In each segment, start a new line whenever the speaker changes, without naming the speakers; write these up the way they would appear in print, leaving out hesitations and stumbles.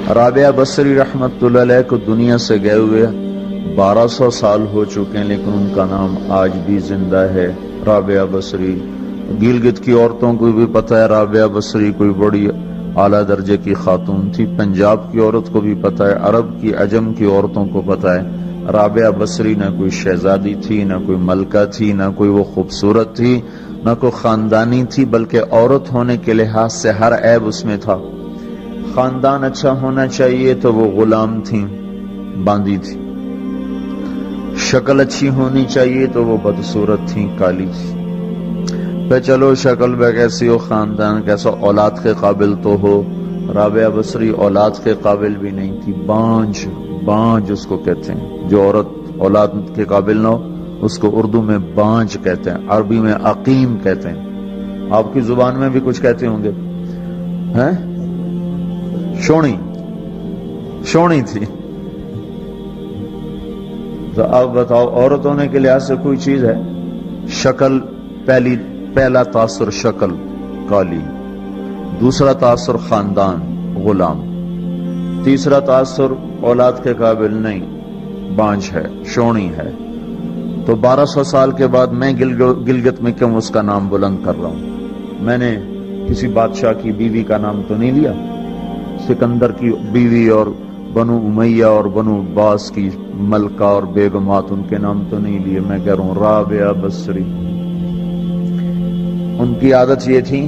رابعہ بصری رحمت اللہ علیہ کو دنیا سے گئے ہوئے 1200 سال ہو چکے ہیں، لیکن ان کا نام آج بھی زندہ ہے، رابعہ بصری۔ گلگت کی عورتوں کو بھی پتہ ہے رابعہ بصری کوئی بڑی اعلیٰ درجے کی خاتون تھی، پنجاب کی عورت کو بھی پتہ ہے، عرب کی عجم کی عورتوں کو پتہ ہے رابعہ بصری نہ کوئی شہزادی تھی، نہ کوئی ملکہ تھی، نہ کوئی وہ خوبصورت تھی، نہ کوئی خاندانی تھی، بلکہ عورت ہونے کے لحاظ سے ہر عیب اس میں تھا۔ خاندان اچھا ہونا چاہیے تو وہ غلام تھیں، باندی تھی، شکل اچھی ہونی چاہیے تو وہ بدصورت تھیں، کالی تھی۔ پہ چلو شکل بے کیسی ہو، خاندان کیسا، اولاد کے قابل تو ہو، رابعہ بصری اولاد کے قابل بھی نہیں تھی، بانج اس کو کہتے ہیں، جو عورت اولاد کے قابل نہ ہو اس کو اردو میں بانج کہتے ہیں، عربی میں عقیم کہتے ہیں، آپ کی زبان میں بھی کچھ کہتے ہوں گے، ہیں؟ شونی تھی۔ تو اب بتاؤ عورت ہونے کے لحاظ سے کوئی چیز ہے؟ شکل، پہلا تاثر شکل کالی، دوسرا تاثر خاندان غلام، تیسرا تاثر اولاد کے قابل نہیں، بانج ہے، شونی ہے۔ تو 1200 سال کے بعد میں گلگت میں کیوں اس کا نام بلند کر رہا ہوں؟ میں نے کسی بادشاہ کی بیوی کا نام تو نہیں لیا، سکندر کی بیوی اور بنو امیہ اور بنو عباس کی ملکہ اور بیگمات ان کے نام تو نہیں لیے، میں کہہ رہا ہوں رابعہ بصری۔ ان کی عادت یہ تھی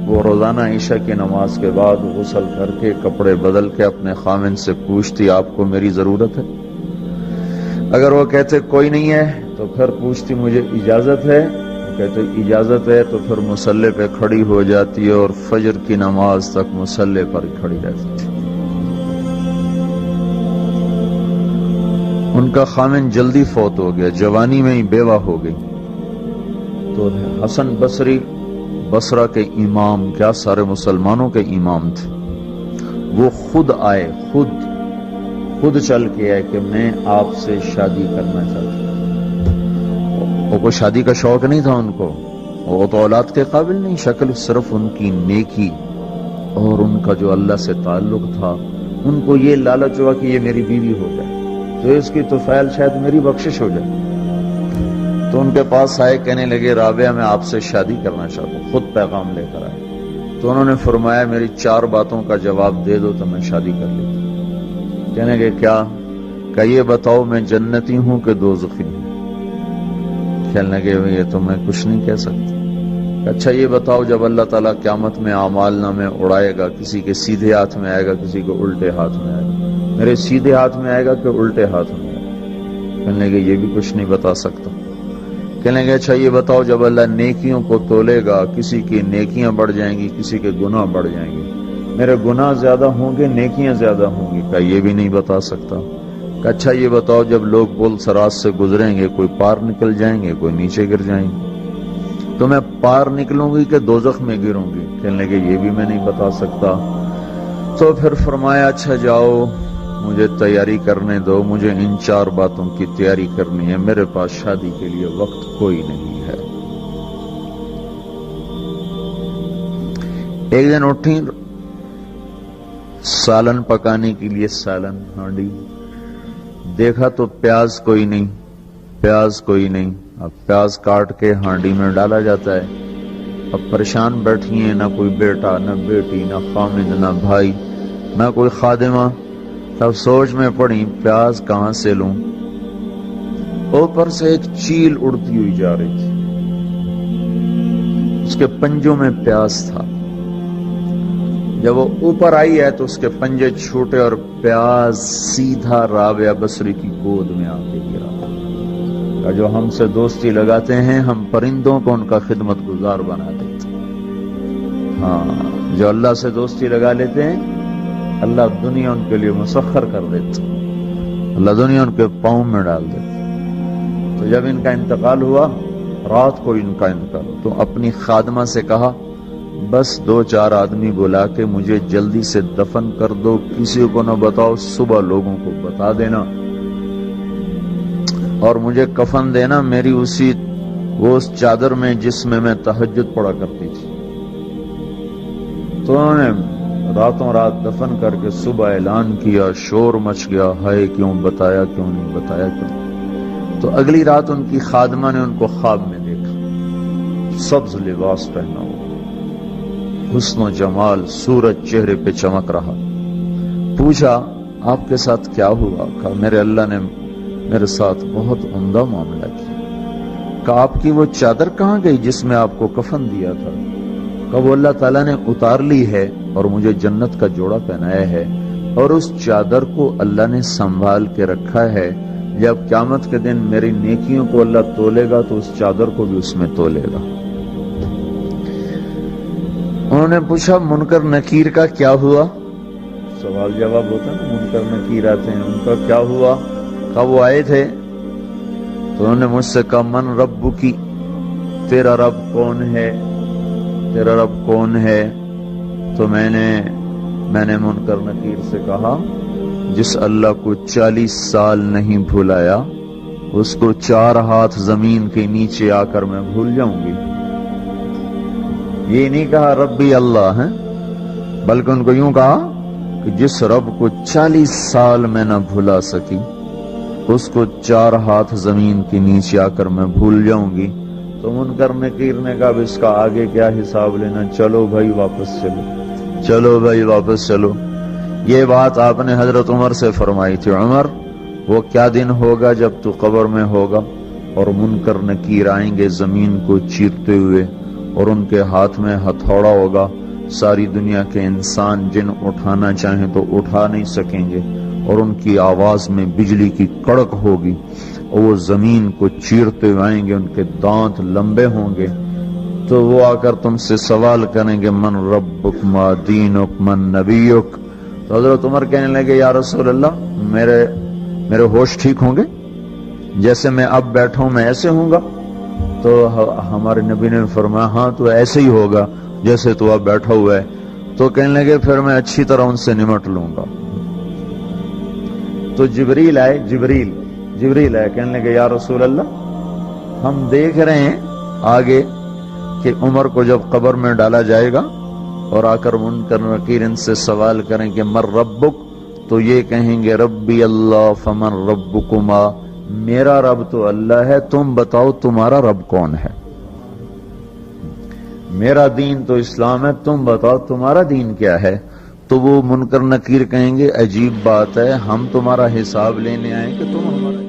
وہ روزانہ عشاء کی نماز کے بعد غسل کر کے کپڑے بدل کے اپنے خامن سے پوچھتی آپ کو میری ضرورت ہے؟ اگر وہ کہتے کوئی نہیں ہے تو پھر پوچھتی مجھے اجازت ہے، وہ کہتے اجازت ہے تو پھر مصلی پہ کھڑی ہو جاتی ہے اور فجر کی نماز تک مصلی پر کھڑی رہتی تھی۔ ان کا خامن جلدی فوت ہو گیا، جوانی میں ہی بیوہ ہو گئی، تو حسن بصری بصرہ کے امام، کیا سارے مسلمانوں کے امام تھے، وہ خود آئے، خود چل کے آئے کہ میں آپ سے شادی کرنا چاہتا ہوں۔ وہ کوئی شادی کا شوق نہیں تھا ان کو، وہ تو اولاد کے قابل نہیں، شکل صرف ان کی نیکی اور ان کا جو اللہ سے تعلق تھا، ان کو یہ لالچ ہوا کہ یہ میری بیوی ہو جائے تو اس کی توفیل شاید میری بخشش ہو جائے۔ تو ان کے پاس آئے، کہنے لگے رابعہ میں آپ سے شادی کرنا چاہتا ہوں، خود پیغام لے کر آئے۔ تو انہوں نے فرمایا میری 4 باتوں کا جواب دے دو تو میں شادی کر لیتا ہوں۔ کہنے لگے کیا؟ کہ یہ بتاؤ میں جنتی ہوں کہ دوزخی ہوں؟ کہنے لگے یہ تو میں کچھ نہیں کہہ سکتا۔ اچھا یہ بتاؤ جب اللہ تعالیٰ قیامت میں اعمال نامے اڑائے گا، کسی کے سیدھے ہاتھ میں آئے گا، کسی کو الٹے ہاتھ میں آئے گا، میرے سیدھے ہاتھ میں آئے گا کہ الٹے ہاتھ میں آئے گا؟ کہنے لگے یہ بھی کچھ نہیں بتا سکتا۔ کہنے لگے اچھا یہ بتاؤ جب اللہ نیکیوں کو تولے گا، کسی کی نیکیاں بڑھ جائیں گی، کسی کے گناہ بڑھ جائیں گے، میرے گناہ زیادہ ہوں گے نیکیاں زیادہ ہوں گی؟ کہ یہ بھی نہیں بتا سکتا۔ کہ اچھا یہ بتاؤ جب لوگ پل صراط سے گزریں گے، کوئی پار نکل جائیں گے، کوئی نیچے گر جائیں گے، تو میں پار نکلوں گی کہ دوزخ میں گروں گی؟ کہنے لگے یہ بھی میں نہیں بتا سکتا۔ تو پھر فرمایا اچھا جاؤ مجھے تیاری کرنے دو، مجھے ان 4 باتوں کی تیاری کرنی ہے، میرے پاس شادی کے لیے وقت کوئی نہیں ہے۔ ایک دن اٹھی، سالن پکانے کے لیے سالن ہانڈی، دیکھا تو پیاز کوئی نہیں، اب پیاز کاٹ کے ہانڈی میں ڈالا جاتا ہے۔ اب پریشان بیٹھی ہیں، نہ کوئی بیٹا، نہ بیٹی، نہ خامد، نہ بھائی، نہ کوئی خادمہ۔ تب سوچ میں پڑی پیاز کہاں سے لوں؟ اوپر سے ایک چیل اڑتی ہوئی جا رہی تھی، اس کے پنجوں میں پیاز تھا۔ جب وہ اوپر آئی ہے تو اس کے پنجے چھوٹے اور پیاز سیدھا رابعہ بصری کی گود میں آ کے گرا۔ جو ہم سے دوستی لگاتے ہیں ہم پرندوں کو ان کا خدمت گزار بنا دیتے ہیں، ہاں جو اللہ سے دوستی لگا لیتے ہیں اللہ دنیا ان کے لیے مسخر کر دیتا، اللہ دنیا ان کے پاؤں میں ڈال دیتا۔ تو جب ان کا انتقال ہوا، رات کو ان کا انتقال، تو اپنی خادمہ سے کہا بس 2-4 آدمی بلا کے مجھے جلدی سے دفن کر دو، کسی کو نہ بتاؤ، صبح لوگوں کو بتا دینا، اور مجھے کفن دینا میری وہ اس چادر میں جس میں میں تہجد پڑھا کرتی تھی۔ تو انہوں نے راتوں رات دفن کر کے صبح اعلان کیا، شور مچ گیا، ہائے کیوں بتایا، کیوں نہیں بتایا، کیوں؟ تو اگلی رات ان کی خادمہ نے ان کو خواب میں دیکھا، سبز لباس پہنا ہوا، حسن و جمال، سورج چہرے پہ چمک رہا۔ پوچھا آپ کے ساتھ کیا ہوا؟ کہا میرے اللہ نے میرے ساتھ بہت عمدہ معاملہ کیا۔ کہا آپ کی وہ چادر کہاں گئی جس میں آپ کو کفن دیا تھا؟ کہا وہ اللہ تعالیٰ نے اتار لی ہے اور مجھے جنت کا جوڑا پہنایا ہے، اور اس چادر کو اللہ نے سنبھال کے رکھا ہے، جب قیامت کے دن میری نیکیوں کو اللہ تولے گا تو اس چادر کو بھی اس میں تولے گا۔ انہوں نے پوچھا منکر نکیر کا کیا ہوا؟ سوال جواب ہوتا ہے نا، منکر نکیر آتے ہیں، ان کا کیا ہوا؟ کہا وہ آئے تھے تو انہوں نے مجھ سے کہا من رب کی، تیرا رب کون ہے، تیرا رب کون ہے؟ تو میں نے منکر نکیر سے کہا جس اللہ کو 40 سال نہیں بھلایا اس کو 4 ہاتھ زمین کے نیچے آ کر میں بھول جاؤں گی۔ یہ نہیں کہا ربی اللہ ہے، بلکہ ان کو یوں کہا کہ جس رب کو 40 سال میں نہ بھلا سکی اس کو 4 ہاتھ زمین کے نیچے آ کر میں بھول جاؤں گی۔ تو منکر نکیر نے کہا اس کا آگے کیا حساب لینا، چلو بھائی واپس چلو، چلو بھائی واپس چلو۔ یہ بات آپ نے حضرت عمر سے فرمائی تھی، عمر وہ کیا دن ہوگا جب تو قبر میں ہوگا اور منکر نکیر آئیں گے زمین کو چیرتے ہوئے، اور ان کے ہاتھ میں ہتھوڑا ہوگا، ساری دنیا کے انسان جن اٹھانا چاہیں تو اٹھا نہیں سکیں گے، اور ان کی آواز میں بجلی کی کڑک ہوگی، اور وہ زمین کو چیرتے ہوئے آئیں گے، ان کے دانت لمبے ہوں گے، تو وہ آ کر تم سے سوال کریں گے من ربک ما دینک من نبیک۔ تو حضرت عمر کہنے لگے یا رسول اللہ میرے ہوش ٹھیک ہوں گے، جیسے میں اب بیٹھا ہوں میں ایسے ہوں گا؟ تو ہمارے نبی نے فرمایا ہاں تو ایسے ہی ہوگا جیسے تو اب بیٹھا ہوا ہے۔ تو کہنے لگے پھر میں اچھی طرح ان سے نمٹ لوں گا۔ تو جبریل آئے، جبریل آئے، کہنے لگے یا رسول اللہ ہم دیکھ رہے ہیں آگے کہ عمر کو جب قبر میں ڈالا جائے گا اور آ کر منکر نکیر ان سے سوال کریں کہ مر ربک، تو یہ کہیں گے ربی اللہ فمن ربکما، میرا رب تو اللہ ہے، تم بتاؤ تمہارا رب کون ہے؟ میرا دین تو اسلام ہے، تم بتاؤ تمہارا دین کیا ہے؟ تو وہ منکر نکیر کہیں گے عجیب بات ہے، ہم تمہارا حساب لینے آئے کہ تم ہمارا